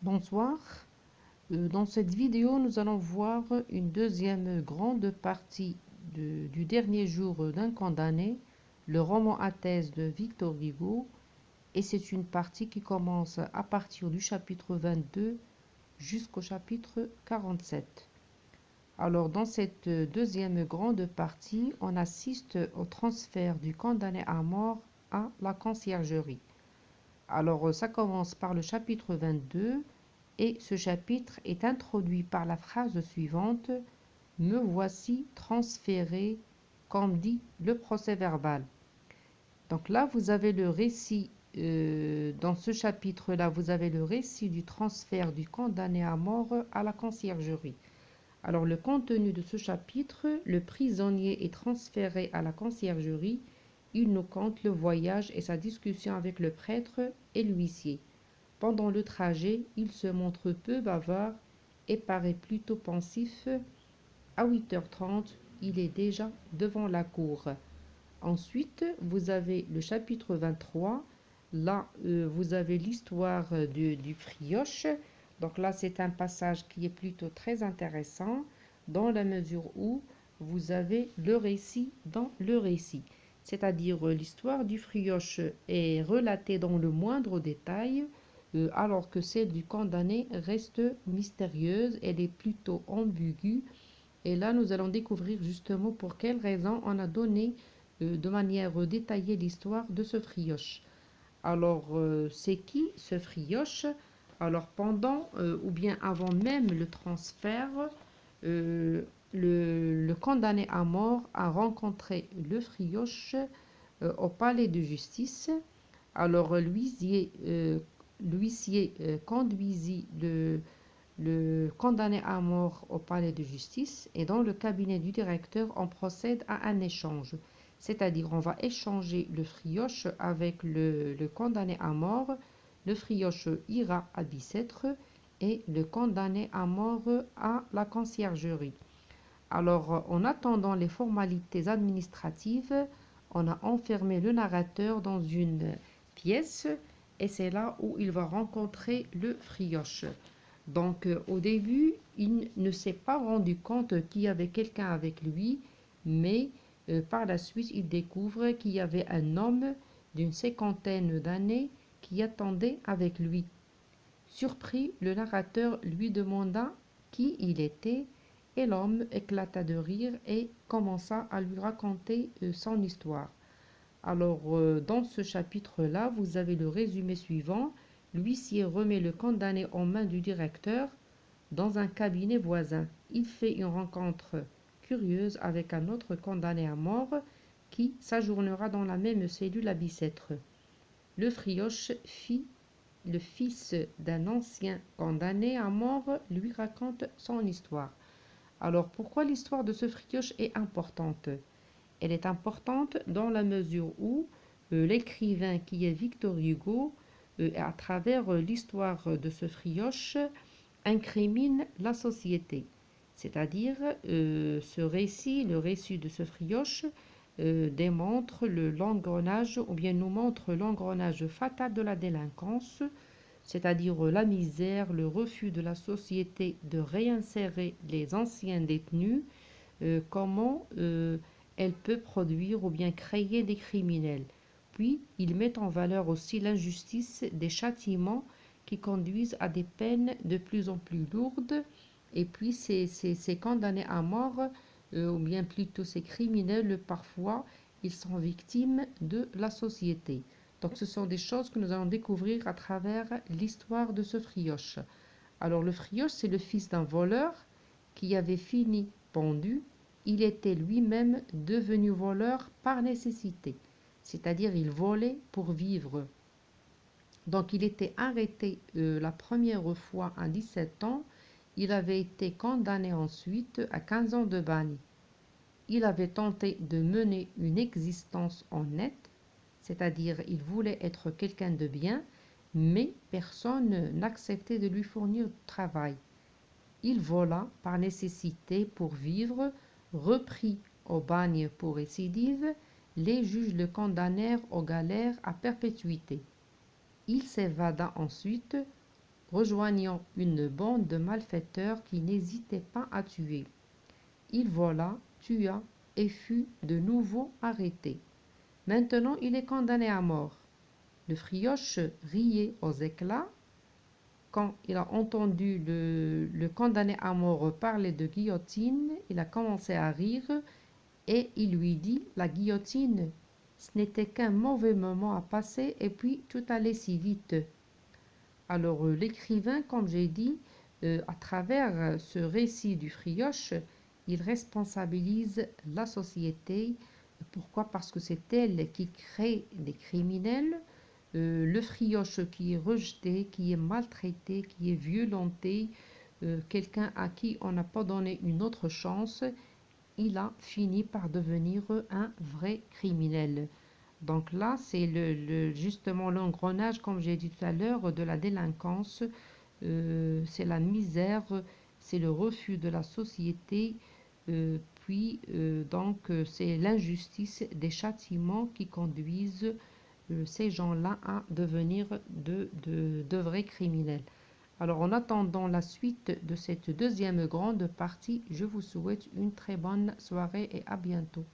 Bonsoir. Dans cette vidéo, nous allons voir une deuxième grande partie du dernier jour d'un condamné, le roman à thèse de Victor Hugo, et c'est une partie qui commence à partir du chapitre 22 jusqu'au chapitre 47. Alors, dans cette deuxième grande partie, on assiste au transfert du condamné à mort à la conciergerie. Alors, ça commence par le chapitre 22. Et ce chapitre est introduit par la phrase suivante: Me voici transféré, comme dit le procès-verbal. Donc là, vous avez le récit, dans ce chapitre-là, vous avez le récit du transfert du condamné à mort à la conciergerie. Alors, le contenu de ce chapitre: le prisonnier est transféré à la conciergerie. Il nous conte le voyage et sa discussion avec le prêtre et l'huissier. Pendant le trajet, il se montre peu bavard et paraît plutôt pensif. À 8h30, il est déjà devant la cour. Ensuite, vous avez le chapitre 23. Là, vous avez l'histoire du Frioche. Donc là, c'est un passage qui est plutôt très intéressant dans la mesure où vous avez le récit dans le récit. C'est-à-dire l'histoire du Frioche est relatée dans le moindre détail, alors que celle du condamné reste mystérieuse, elle est plutôt ambiguë. Et là, nous allons découvrir justement pour quelles raisons on a donné de manière détaillée l'histoire de ce Frioche. Alors, c'est qui ce Frioche? Alors, pendant ou bien avant même le transfert, euh, le condamné à mort a rencontré le Frioche au palais de justice. Alors, l'huissier conduisit le condamné à mort au palais de justice, et dans le cabinet du directeur, on procède à un échange. C'est-à-dire, on va échanger le Frioche avec le condamné à mort. Le Frioche ira à Bicêtre et le condamné à mort à la conciergerie. Alors, en attendant les formalités administratives, on a enfermé le narrateur dans une pièce, et c'est là où il va rencontrer le Frioche. Donc, au début, il ne s'est pas rendu compte qu'il y avait quelqu'un avec lui, mais par la suite, il découvre qu'il y avait un homme d'une cinquantaine d'années qui attendait avec lui. Surpris, le narrateur lui demanda qui il était, et l'homme éclata de rire et commença à lui raconter son histoire. Alors, dans ce chapitre-là, vous avez le résumé suivant. L'huissier remet le condamné en mains du directeur dans un cabinet voisin. Il fait une rencontre curieuse avec un autre condamné à mort qui séjournera dans la même cellule à Bicêtre. Le Frioche, le fils d'un ancien condamné à mort, lui raconte son histoire. Alors, pourquoi l'histoire de ce Frioche est importante? Elle est importante dans la mesure où l'écrivain qui est Victor Hugo, à travers l'histoire de ce Frioche, incrimine la société. C'est-à-dire, ce récit, le récit de ce Frioche, démontre l'engrenage, ou bien nous montre l'engrenage fatal de la délinquance, c'est-à-dire la misère, le refus de la société de réinsérer les anciens détenus, comment elle peut produire ou bien créer des criminels. Puis, il met en valeur aussi l'injustice des châtiments qui conduisent à des peines de plus en plus lourdes. Et puis, ces condamnés à mort, ou bien plutôt ces criminels, parfois, ils sont victimes de la société. Donc, ce sont des choses que nous allons découvrir à travers l'histoire de ce Frioche. Alors, le Frioche, c'est le fils d'un voleur qui avait fini pendu. Il était lui-même devenu voleur par nécessité, c'est-à-dire il volait pour vivre. Donc il était arrêté la première fois à 17 ans, il avait été condamné ensuite à 15 ans de bagne. Il avait tenté de mener une existence honnête, c'est-à-dire il voulait être quelqu'un de bien, mais personne n'acceptait de lui fournir du travail. Il vola par nécessité pour vivre, repris au bagne pour récidive, les juges le condamnèrent aux galères à perpétuité. Il s'évada ensuite rejoignant une bande de malfaiteurs qui n'hésitaient pas à tuer. Il vola, tua et fut de nouveau arrêté. Maintenant, il est condamné à mort. Le Frioche riait aux éclats quand il a entendu le condamné à mort parler de guillotine. Il a commencé à rire et il lui dit: la guillotine, ce n'était qu'un mauvais moment à passer et puis tout allait si vite. Alors l'écrivain, comme j'ai dit, à travers ce récit du Frioche, il responsabilise la société. Pourquoi? Parce que c'est elle qui crée des criminels. Le Frioche qui est rejeté, qui est maltraité, qui est violenté, quelqu'un à qui on n'a pas donné une autre chance, il a fini par devenir un vrai criminel. Donc là, c'est justement l'engrenage, comme j'ai dit tout à l'heure, de la délinquance. C'est la misère, c'est le refus de la société, c'est l'injustice des châtiments qui conduisent ces gens-là à devenir de vrais criminels. Alors en attendant la suite de cette deuxième grande partie, je vous souhaite une très bonne soirée et à bientôt.